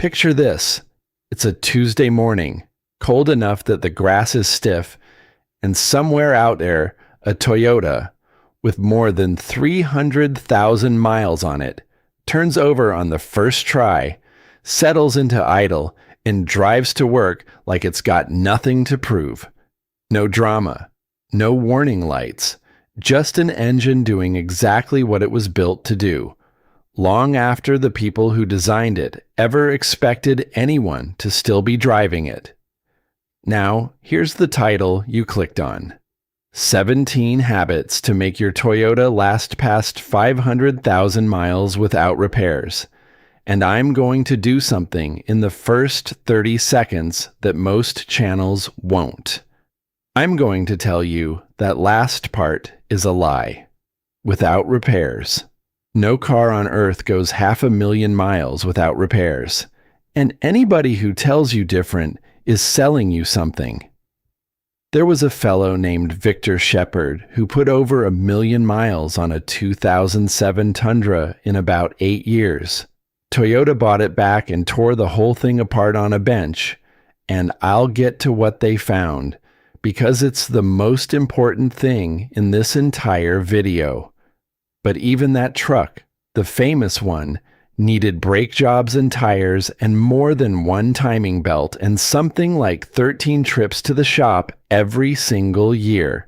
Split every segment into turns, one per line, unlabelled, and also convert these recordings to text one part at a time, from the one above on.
Picture this. It's a Tuesday morning, cold enough that the grass is stiff, and somewhere out there, a Toyota with more than 300,000 miles on it turns over on the first try, settles into idle, and drives to work like it's got nothing to prove. No drama, no warning lights, just an engine doing exactly what it was built to do, long after the people who designed it ever expected anyone to still be driving it. Now, here's the title you clicked on. 17 Habits to Make Your Toyota Last Past 500,000 Miles Without Repairs. And I'm going to do something in the first 30 seconds that most channels won't. I'm going to tell you that last part is a lie. Without repairs. No car on earth goes 500,000 miles without repairs. And anybody who tells you different is selling you something. There was a fellow named Victor Shepard who put over 1,000,000 miles on a 2007 Tundra in about 8 years. Toyota bought it back and tore the whole thing apart on a bench, and I'll get to what they found, because it's the most important thing in this entire video. But even that truck, the famous one, needed brake jobs and tires and more than one timing belt and something like 13 trips to the shop every single year.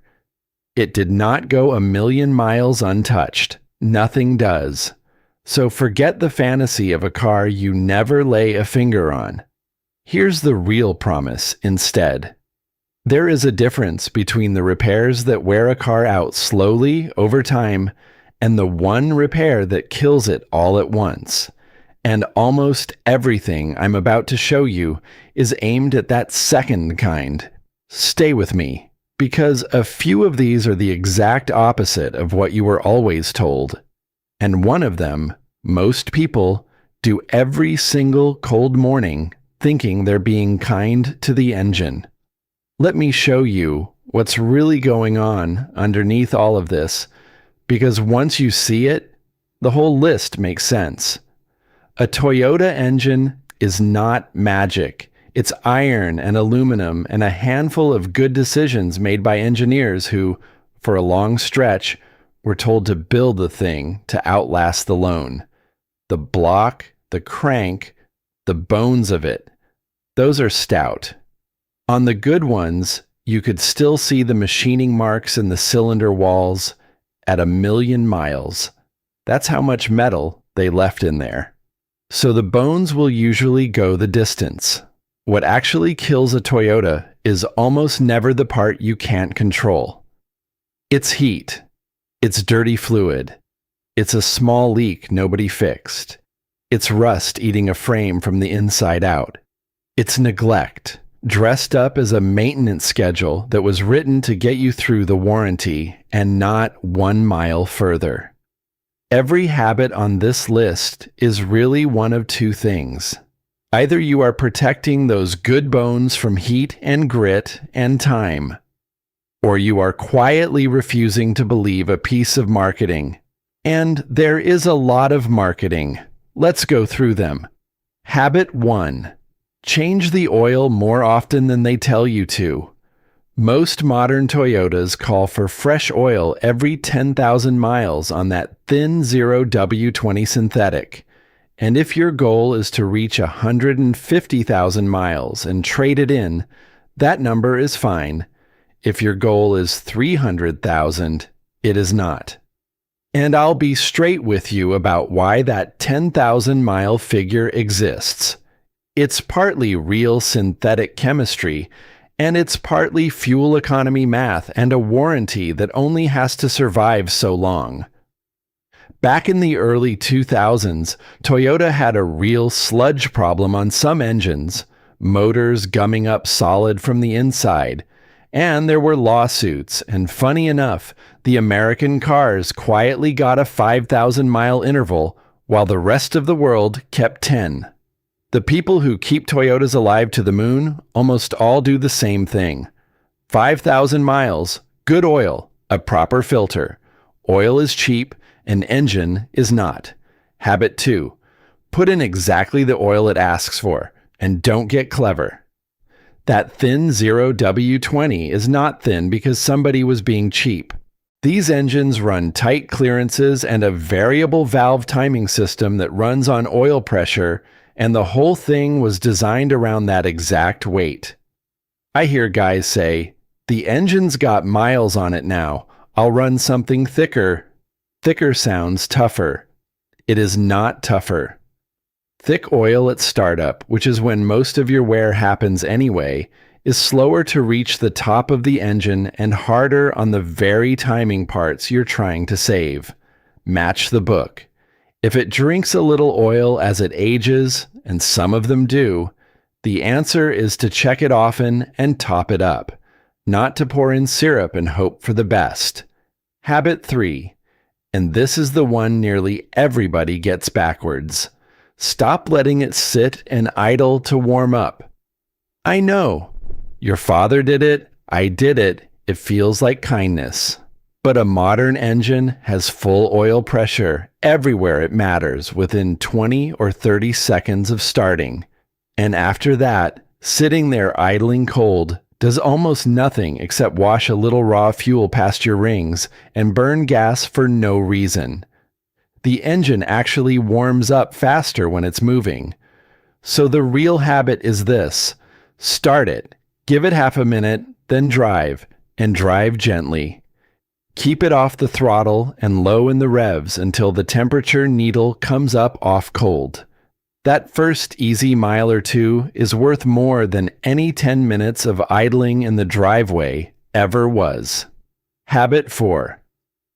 It did not go 1,000,000 miles untouched. Nothing does. So forget the fantasy of a car you never lay a finger on. Here's the real promise instead. There is a difference between the repairs that wear a car out slowly over time and the one repair that kills it all at once. And almost everything I'm about to show you is aimed at that second kind. Stay with me, because a few of these are the exact opposite of what you were always told. And one of them, most people, do every single cold morning thinking they're being kind to the engine. Let me show you what's really going on underneath all of this, because once you see it, the whole list makes sense. A Toyota engine is not magic. It's iron and aluminum and a handful of good decisions made by engineers who, for a long stretch, were told to build the thing to outlast the loan. The block, the crank, the bones of it, those are stout. On the good ones, you could still see the machining marks in the cylinder walls at 1,000,000 miles. That's how much metal they left in there. So the bones will usually go the distance. What actually kills a Toyota is almost never the part you can't control. It's heat. It's dirty fluid. It's a small leak nobody fixed. It's rust eating a frame from the inside out. It's neglect, dressed up as a maintenance schedule that was written to get you through the warranty and not 1 mile further. Every habit on this list is really one of two things. Either you are protecting those good bones from heat and grit and time, or you are quietly refusing to believe a piece of marketing. And there is a lot of marketing. Let's go through them. Habit 1. Change the oil more often than they tell you to. Most modern Toyotas call for fresh oil every 10,000 miles on that thin 0W20 synthetic. And if your goal is to reach 150,000 miles and trade it in, that number is fine. If your goal is 300,000, it is not. And I'll be straight with you about why that 10,000 mile figure exists. It's partly real synthetic chemistry, and it's partly fuel economy math and a warranty that only has to survive so long. Back in the early 2000s, Toyota had a real sludge problem on some engines, motors gumming up solid from the inside, and there were lawsuits, and funny enough, the American cars quietly got a 5,000-mile interval, while the rest of the world kept 10. The people who keep Toyotas alive to the moon almost all do the same thing. 5,000 miles, good oil, a proper filter. Oil is cheap, an engine is not. Habit 2. Put in exactly the oil it asks for, and don't get clever. That thin 0W20 is not thin because somebody was being cheap. These engines run tight clearances and a variable valve timing system that runs on oil pressure, and the whole thing was designed around that exact weight. I hear guys say, "The engine's got miles on it now. I'll run something thicker." Thicker sounds tougher. It is not tougher. Thick oil at startup, which is when most of your wear happens anyway, is slower to reach the top of the engine and harder on the very timing parts you're trying to save. Match the book. If it drinks a little oil as it ages, and some of them do, the answer is to check it often and top it up, not to pour in syrup and hope for the best. Habit 3, and this is the one nearly everybody gets backwards. Stop letting it sit and idle to warm up. I know. Your father did it. I did it. It feels like kindness. But a modern engine has full oil pressure everywhere it matters within 20 or 30 seconds of starting. And after that, sitting there idling cold does almost nothing except wash a little raw fuel past your rings and burn gas for no reason. The engine actually warms up faster when it's moving. So the real habit is this: start it, give it half a minute, then drive, and drive gently. Keep it off the throttle and low in the revs until the temperature needle comes up off cold. That first easy mile or two is worth more than any 10 minutes of idling in the driveway ever was. Habit 4.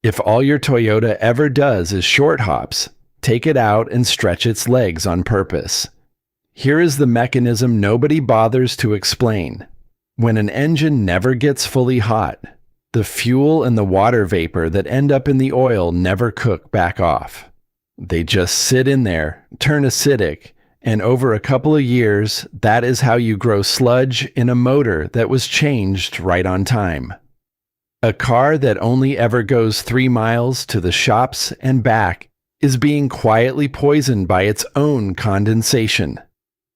If all your Toyota ever does is short hops, take it out and stretch its legs on purpose. Here is the mechanism nobody bothers to explain. When an engine never gets fully hot, the fuel and the water vapor that end up in the oil never cook back off. They just sit in there, turn acidic, and over a couple of years, that is how you grow sludge in a motor that was changed right on time. A car that only ever goes 3 miles to the shops and back is being quietly poisoned by its own condensation.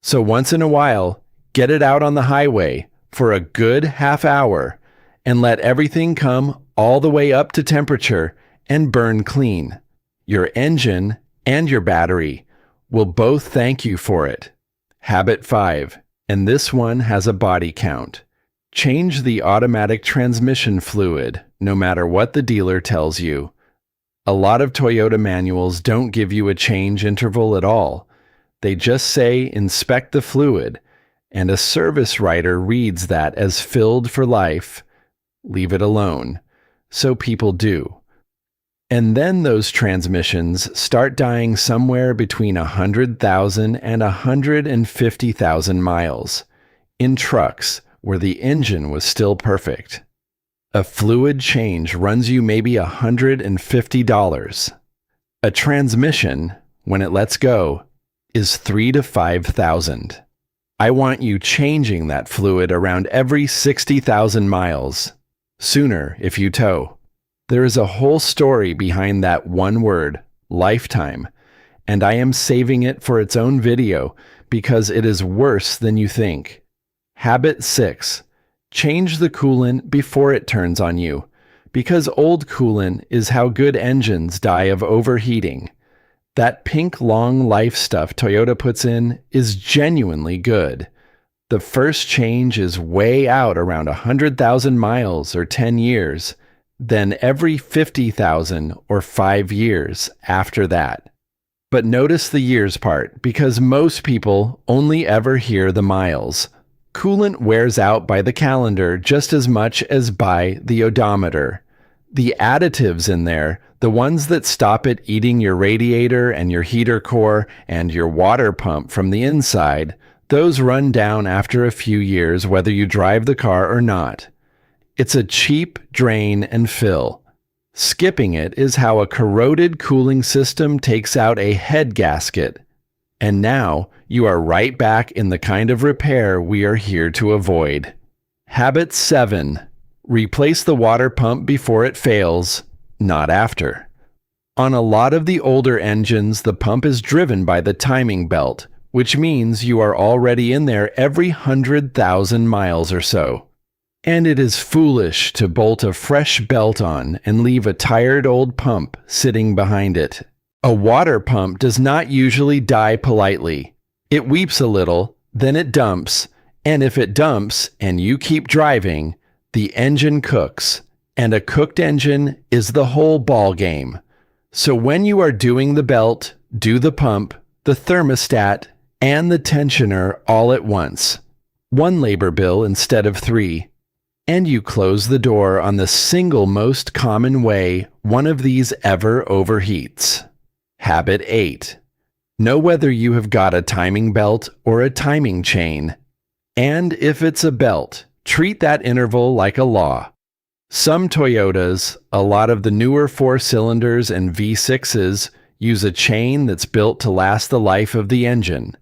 So once in a while, get it out on the highway for a good half hour and let everything come all the way up to temperature and burn clean. Your engine and your battery will both thank you for it. Habit 5, and this one has a body count. Change the automatic transmission fluid, no matter what the dealer tells you. A lot of Toyota manuals don't give you a change interval at all. They just say inspect the fluid, and a service writer reads that as filled for life. Leave it alone. So people do. And then those transmissions start dying somewhere between 100,000 and 150,000 miles. In trucks, where the engine was still perfect. A fluid change runs you maybe $150. A transmission, when it lets go, is $3,000 to $5,000. I want you changing that fluid around every 60,000 miles. Sooner if you tow. There is a whole story behind that one word, lifetime, and I am saving it for its own video because it is worse than you think. Habit 6. Change the coolant before it turns on you, because old coolant is how good engines die of overheating. That pink long life stuff Toyota puts in is genuinely good. The first change is way out around 100,000 miles or 10 years, then every 50,000 or 5 years after that. But notice the years part, because most people only ever hear the miles. Coolant wears out by the calendar just as much as by the odometer. The additives in there, the ones that stop it eating your radiator and your heater core and your water pump from the inside, those run down after a few years whether you drive the car or not. It's a cheap drain and fill. Skipping it is how a corroded cooling system takes out a head gasket. And now you are right back in the kind of repair we are here to avoid. Habit 7. Replace the water pump before it fails, not after. On a lot of the older engines, the pump is driven by the timing belt, which means you are already in there every 100,000 miles or so. And it is foolish to bolt a fresh belt on and leave a tired old pump sitting behind it. A water pump does not usually die politely. It weeps a little, then it dumps, and if it dumps and you keep driving, the engine cooks, and a cooked engine is the whole ball game. So when you are doing the belt, do the pump, the thermostat, and the tensioner all at once. 1 labor bill instead of 3. And you close the door on the single most common way one of these ever overheats. Habit 8. Know whether you have got a timing belt or a timing chain. And if it's a belt, treat that interval like a law. Some Toyotas, a lot of the newer 4-cylinders and V6s, use a chain that's built to last the life of the engine.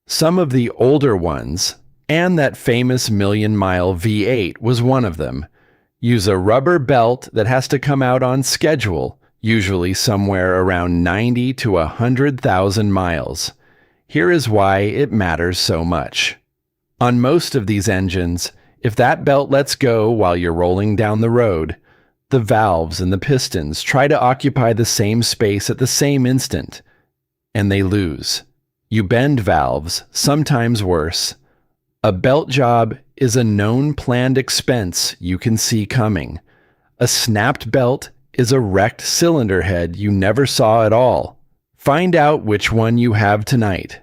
Some of the older ones, and that famous million-mile V8 was one of them, use a rubber belt that has to come out on schedule, usually somewhere around 90 to 100,000 miles. Here is why it matters so much. On most of these engines, if that belt lets go while you're rolling down the road, the valves and the pistons try to occupy the same space at the same instant, and they lose. You bend valves, sometimes worse. A belt job is a known planned expense you can see coming. A snapped belt is a wrecked cylinder head you never saw at all. Find out which one you have tonight.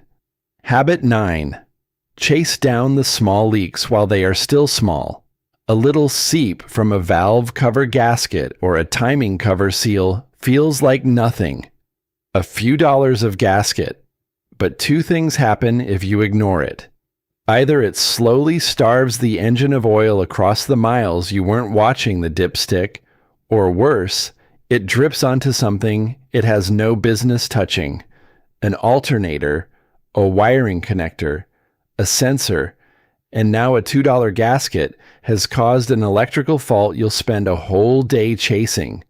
Habit 9. Chase down the small leaks while they are still small. A little seep from a valve cover gasket or a timing cover seal feels like nothing. A few dollars of gasket. But 2 things happen if you ignore it. Either it slowly starves the engine of oil across the miles you weren't watching the dipstick, or worse, it drips onto something it has no business touching. An alternator, a wiring connector, a sensor, and now a $2 gasket has caused an electrical fault you'll spend a whole day chasing.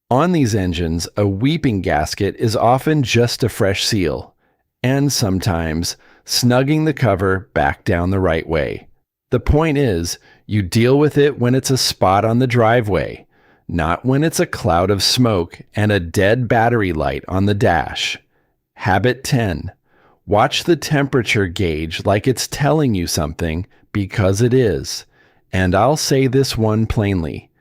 On these engines, a weeping gasket is often just a fresh seal, and sometimes snugging the cover back down the right way. The point is, you deal with it when it's a spot on the driveway, not when it's a cloud of smoke and a dead battery light on the dash. Habit 10. Watch the temperature gauge like it's telling you something, because it is. And I'll say this one plainly.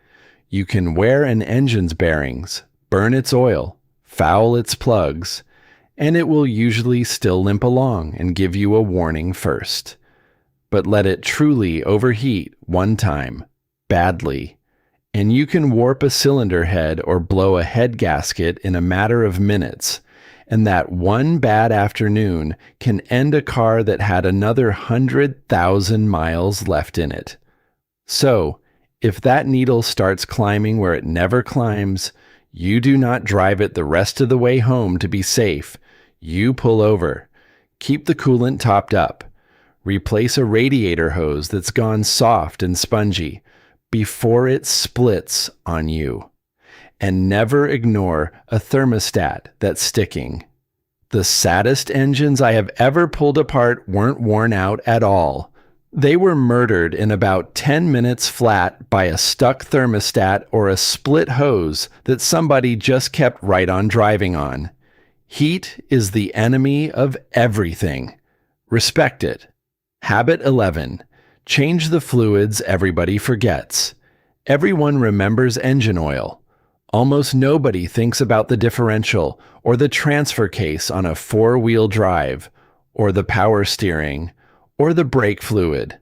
You can wear an engine's bearings, burn its oil, foul its plugs, and it will usually still limp along and give you a warning first. But let it truly overheat one time, badly, and you can warp a cylinder head or blow a head gasket in a matter of minutes, and that one bad afternoon can end a car that had another 100,000 miles left in it. So, if that needle starts climbing where it never climbs, you do not drive it the rest of the way home to be safe. You pull over. Keep the coolant topped up. Replace a radiator hose that's gone soft and spongy before it splits on you. And never ignore a thermostat that's sticking. The saddest engines I have ever pulled apart weren't worn out at all. They were murdered in about 10 minutes flat by a stuck thermostat or a split hose that somebody just kept right on driving on. Heat is the enemy of everything. Respect it. Habit 11. Change the fluids everybody forgets. Everyone remembers engine oil. Almost nobody thinks about the differential or the transfer case on a 4-wheel drive, or the power steering, or the brake fluid.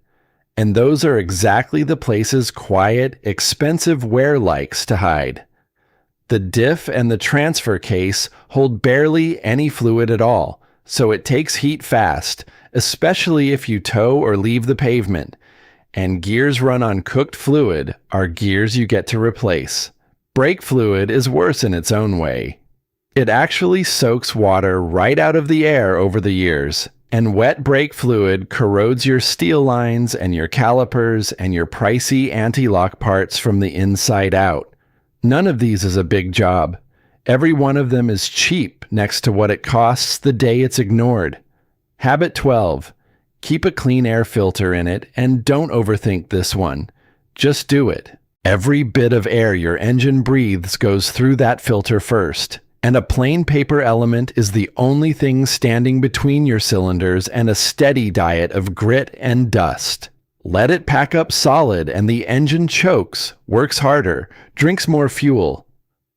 And those are exactly the places quiet, expensive wear likes to hide. The diff and the transfer case hold barely any fluid at all, so it takes heat fast, especially if you tow or leave the pavement. And gears run on cooked fluid are gears you get to replace. Brake fluid is worse in its own way. It actually soaks water right out of the air over the years, and wet brake fluid corrodes your steel lines and your calipers and your pricey anti-lock parts from the inside out. None of these is a big job. Every one of them is cheap next to what it costs the day it's ignored. Habit 12. Keep a clean air filter in it and don't overthink this one. Just do it. Every bit of air your engine breathes goes through that filter first, and a plain paper element is the only thing standing between your cylinders and a steady diet of grit and dust. Let it pack up solid and the engine chokes, works harder, drinks more fuel.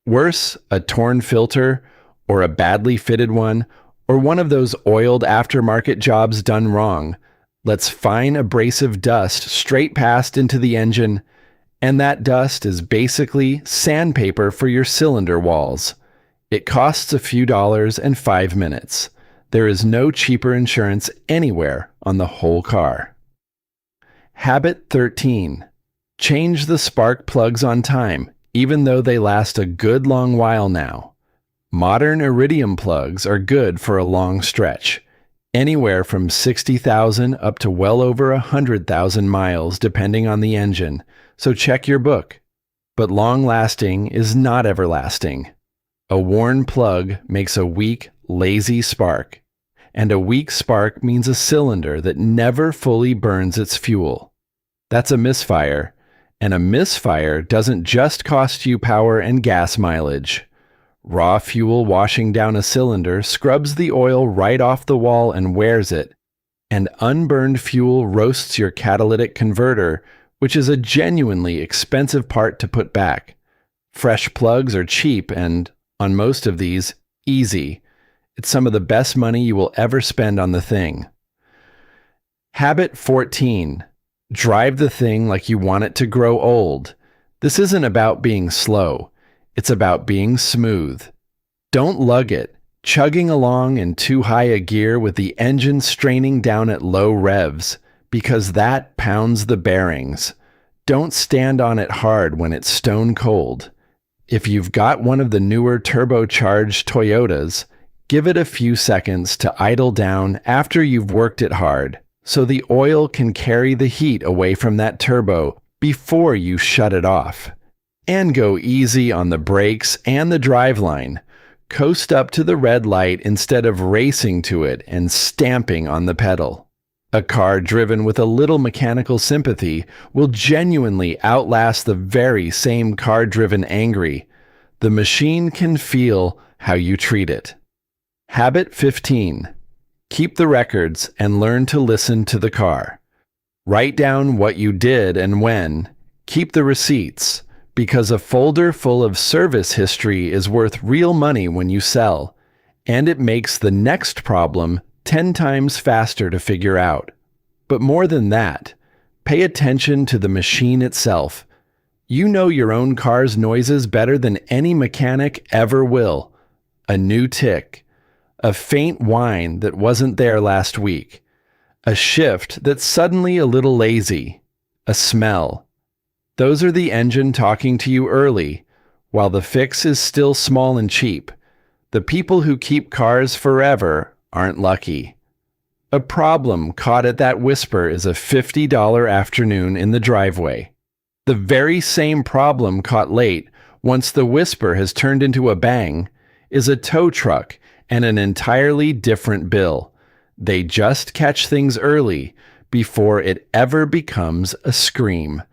Worse, a torn filter, or a badly fitted one, or one of those oiled aftermarket jobs done wrong, lets fine abrasive dust straight past into the engine, and that dust is basically sandpaper for your cylinder walls. It costs a few dollars and 5 minutes. There is no cheaper insurance anywhere on the whole car. Habit 13. Change the spark plugs on time, even though they last a good long while now. Modern iridium plugs are good for a long stretch, anywhere from 60,000 up to well over 100,000 miles depending on the engine, so check your book. But long-lasting is not everlasting. A worn plug makes a weak, lazy spark, and a weak spark means a cylinder that never fully burns its fuel. That's a misfire, and a misfire doesn't just cost you power and gas mileage. Raw fuel washing down a cylinder scrubs the oil right off the wall and wears it, and unburned fuel roasts your catalytic converter, which is a genuinely expensive part to put back. Fresh plugs are cheap and, on most of these, easy. It's some of the best money you will ever spend on the thing. Habit 14. Drive the thing like you want it to grow old. This isn't about being slow. It's about being smooth. Don't lug it, chugging along in too high a gear with the engine straining down at low revs, because that pounds the bearings. Don't stand on it hard when it's stone cold. If you've got one of the newer turbocharged Toyotas, give it a few seconds to idle down after you've worked it hard, so the oil can carry the heat away from that turbo before you shut it off. And go easy on the brakes and the driveline. Coast up to the red light instead of racing to it and stamping on the pedal. A car driven with a little mechanical sympathy will genuinely outlast the very same car driven angry. The machine can feel how you treat it. Habit 15. Keep the records and learn to listen to the car. Write down what you did and when. Keep the receipts, because a folder full of service history is worth real money when you sell, and it makes the next problem 10 times faster to figure out. But more than that, pay attention to the machine itself. You know your own car's noises better than any mechanic ever will. A new tick, a faint whine that wasn't there last week, a shift that's suddenly a little lazy, a smell. Those are the engine talking to you early, while the fix is still small and cheap. The people who keep cars forever aren't lucky. A problem caught at that whisper is a $50 afternoon in the driveway. The very same problem caught late, once the whisper has turned into a bang, is a tow truck and an entirely different bill. They just catch things early before it ever becomes a scream.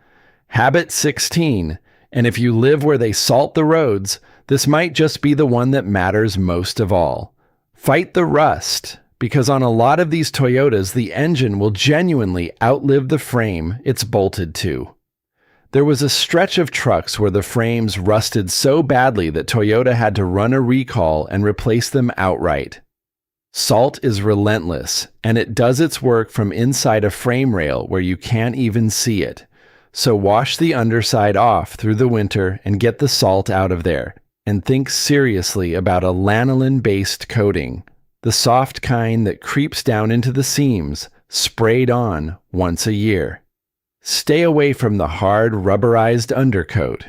Habit 16, and if you live where they salt the roads, this might just be the one that matters most of all. Fight the rust, because on a lot of these Toyotas, the engine will genuinely outlive the frame it's bolted to. There was a stretch of trucks where the frames rusted so badly that Toyota had to run a recall and replace them outright. Salt is relentless, and it does its work from inside a frame rail where you can't even see it. So wash the underside off through the winter and get the salt out of there, and think seriously about a lanolin-based coating, the soft kind that creeps down into the seams, sprayed on once a year. Stay away from the hard, rubberized undercoat,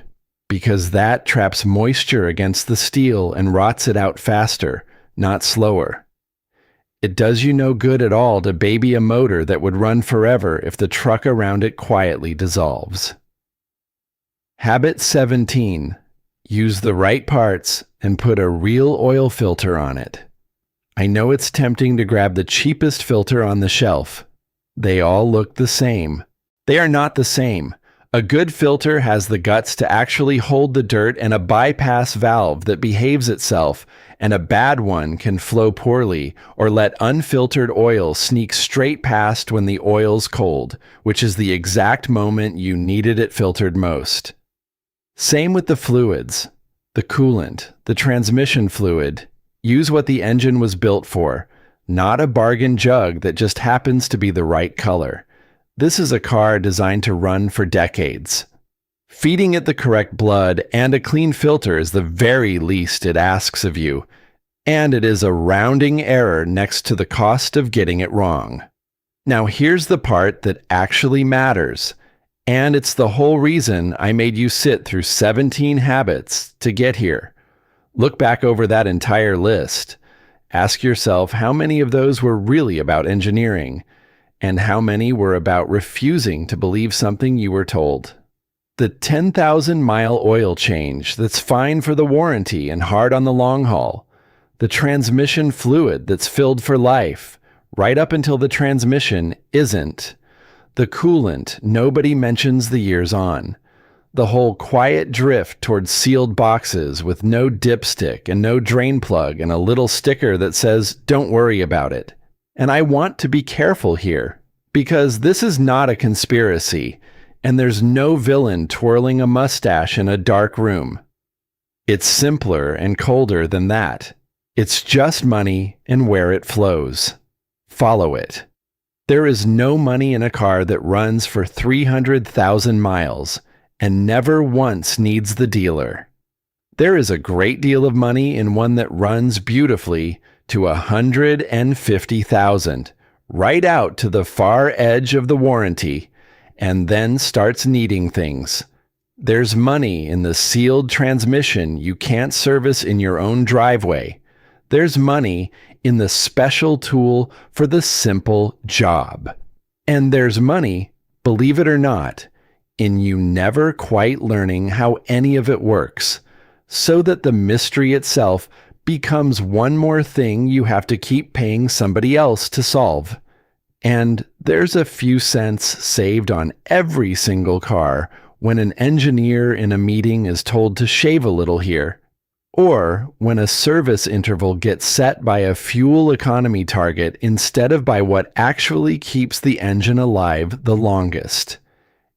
because that traps moisture against the steel and rots it out faster, not slower. It does you no good at all to baby a motor that would run forever if the truck around it quietly dissolves. Habit 17. Use the right parts and put a real oil filter on it. I know it's tempting to grab the cheapest filter on the shelf. They all look the same. They are not the same. A good filter has the guts to actually hold the dirt and a bypass valve that behaves itself, and a bad one can flow poorly or let unfiltered oil sneak straight past when the oil's cold, which is the exact moment you needed it filtered most. Same with the fluids. The coolant, the transmission fluid. Use what the engine was built for, not a bargain jug that just happens to be the right color. This is a car designed to run for decades. Feeding it the correct blood and a clean filter is the very least it asks of you, and it is a rounding error next to the cost of getting it wrong. Now here's the part that actually matters, and it's the whole reason I made you sit through 17 habits to get here. Look back over that entire list. Ask yourself how many of those were really about engineering, and how many were about refusing to believe something you were told. The 10,000-mile oil change that's fine for the warranty and hard on the long haul. The transmission fluid that's filled for life, right up until the transmission isn't. The coolant nobody mentions the years on. The whole quiet drift towards sealed boxes with no dipstick and no drain plug and a little sticker that says, "Don't worry about it." And I want to be careful here, because this is not a conspiracy, and there's no villain twirling a mustache in a dark room. It's simpler and colder than that. It's just money and where it flows. Follow it. There is no money in a car that runs for 300,000 miles and never once needs the dealer. There is a great deal of money in one that runs beautifully to 150,000, right out to the far edge of the warranty, and then starts needing things. There's money in the sealed transmission you can't service in your own driveway. There's money in the special tool for the simple job. And there's money, believe it or not, in you never quite learning how any of it works, so that the mystery itself becomes one more thing you have to keep paying somebody else to solve. And there's a few cents saved on every single car when an engineer in a meeting is told to shave a little here, or when a service interval gets set by a fuel economy target instead of by what actually keeps the engine alive the longest.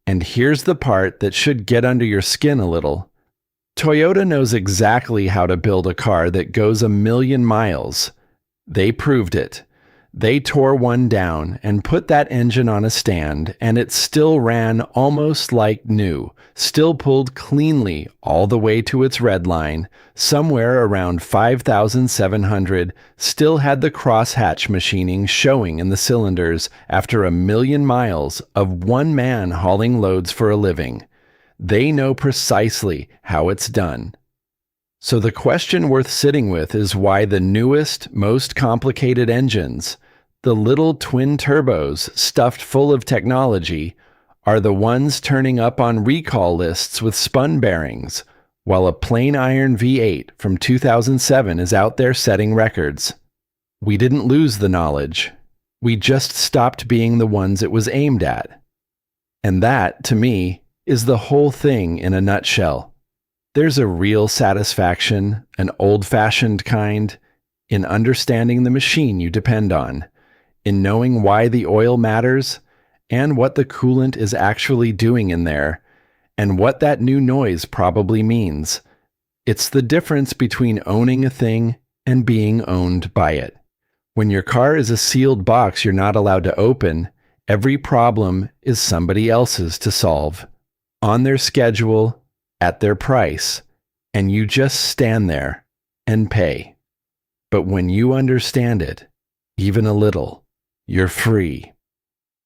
And here's the part that should get under your skin a little. Toyota knows exactly how to build a car that goes 1,000,000 miles. They proved it. They tore one down and put that engine on a stand, and it still ran almost like new, still pulled cleanly all the way to its red line, somewhere around 5,700, still had the crosshatch machining showing in the cylinders after 1,000,000 miles of one man hauling loads for a living. They know precisely how it's done. So the question worth sitting with is why the newest, most complicated engines, the little twin turbos stuffed full of technology, are the ones turning up on recall lists with spun bearings, while a plain iron V8 from 2007 is out there setting records. We didn't lose the knowledge. We just stopped being the ones it was aimed at. And that, to me, is the whole thing in a nutshell. There's a real satisfaction, an old-fashioned kind, in understanding the machine you depend on, in knowing why the oil matters, and what the coolant is actually doing in there, and what that new noise probably means. It's the difference between owning a thing and being owned by it. When your car is a sealed box you're not allowed to open, every problem is somebody else's to solve, on their schedule, at their price, and you just stand there and pay. But when you understand it, even a little, you're free.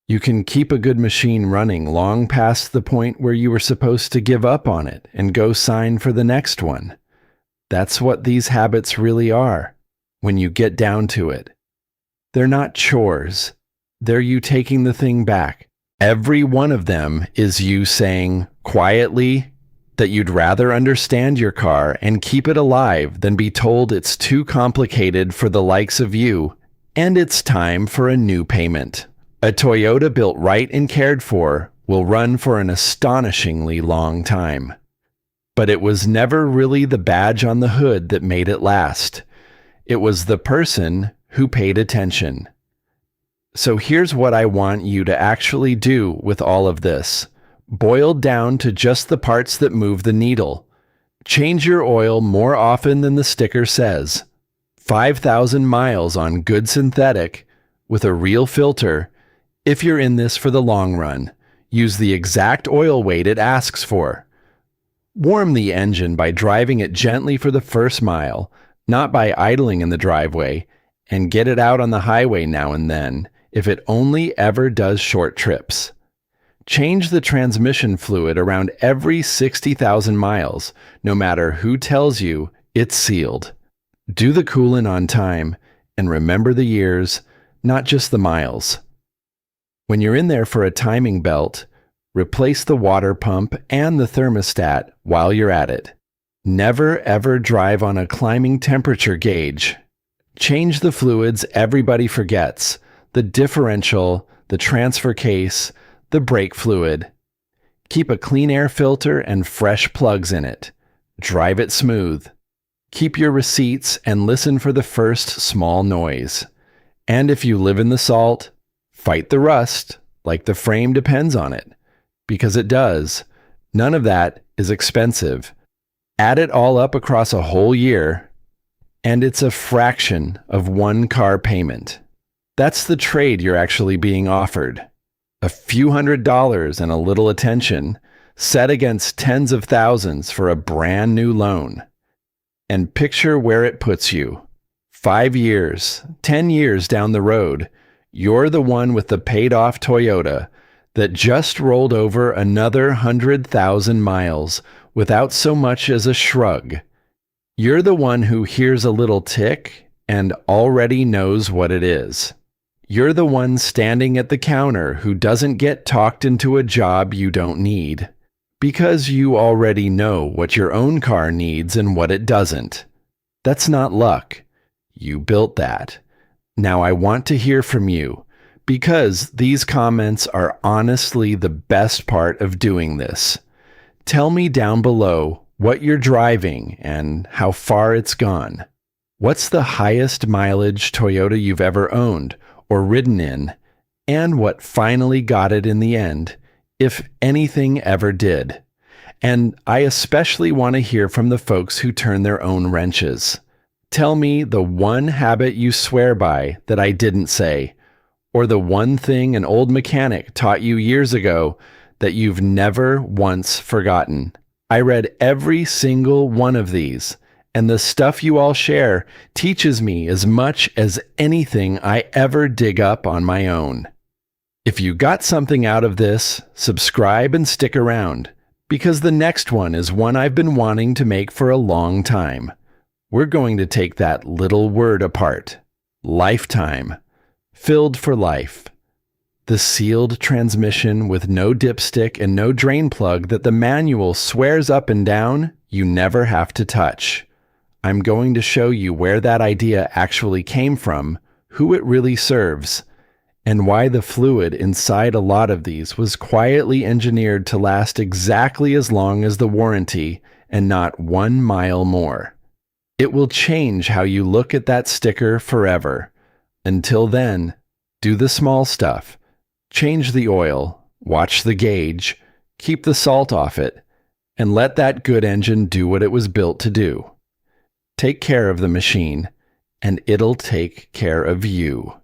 You can keep a good machine running long past the point where you were supposed to give up on it and go sign for the next one. That's what these habits really are, when you get down to it. They're not chores. They're you taking the thing back. Every one of them is you saying, quietly, that you'd rather understand your car and keep it alive than be told it's too complicated for the likes of you, and it's time for a new payment. A Toyota built right and cared for will run for an astonishingly long time. But it was never really the badge on the hood that made it last. It was the person who paid attention. So here's what I want you to actually do with all of this, boiled down to just the parts that move the needle. Change your oil more often than the sticker says. 5,000 miles on good synthetic with a real filter. If you're in this for the long run, use the exact oil weight it asks for. Warm the engine by driving it gently for the first mile, not by idling in the driveway, and get it out on the highway now and then, if it only ever does short trips. Change the transmission fluid around every 60,000 miles, no matter who tells you it's sealed. Do the coolant on time, and remember the years, not just the miles. When you're in there for a timing belt, replace the water pump and the thermostat while you're at it. Never ever drive on a climbing temperature gauge. Change the fluids everybody forgets: the differential, the transfer case, the brake fluid. Keep a clean air filter and fresh plugs in it. Drive it smooth. Keep your receipts and listen for the first small noise. And if you live in the salt, fight the rust like the frame depends on it. Because it does. None of that is expensive. Add it all up across a whole year, and it's a fraction of one car payment. That's the trade you're actually being offered. A few $100s and a little attention, set against tens of thousands for a brand new loan. And picture where it puts you. 5 years, 10 years down the road, you're the one with the paid-off Toyota that just rolled over another 100,000 miles without so much as a shrug. You're the one who hears a little tick and already knows what it is. You're the one standing at the counter who doesn't get talked into a job you don't need, because you already know what your own car needs and what it doesn't. That's not luck. You built that. Now I want to hear from you, because these comments are honestly the best part of doing this. Tell me down below what you're driving and how far it's gone. What's the highest mileage Toyota you've ever owned or ridden in, and what finally got it in the end, if anything ever did. And I especially want to hear from the folks who turn their own wrenches. Tell me the one habit you swear by that I didn't say, or the one thing an old mechanic taught you years ago that you've never once forgotten. I read every single one of these, and the stuff you all share teaches me as much as anything I ever dig up on my own. If you got something out of this, subscribe and stick around, because the next one is one I've been wanting to make for a long time. We're going to take that little word apart. Lifetime. Filled for life. The sealed transmission with no dipstick and no drain plug that the manual swears up and down you never have to touch. I'm going to show you where that idea actually came from, who it really serves, and why the fluid inside a lot of these was quietly engineered to last exactly as long as the warranty and not 1 mile more. It will change how you look at that sticker forever. Until then, do the small stuff. Change the oil, watch the gauge, keep the salt off it, and let that good engine do what it was built to do. Take care of the machine, and it'll take care of you.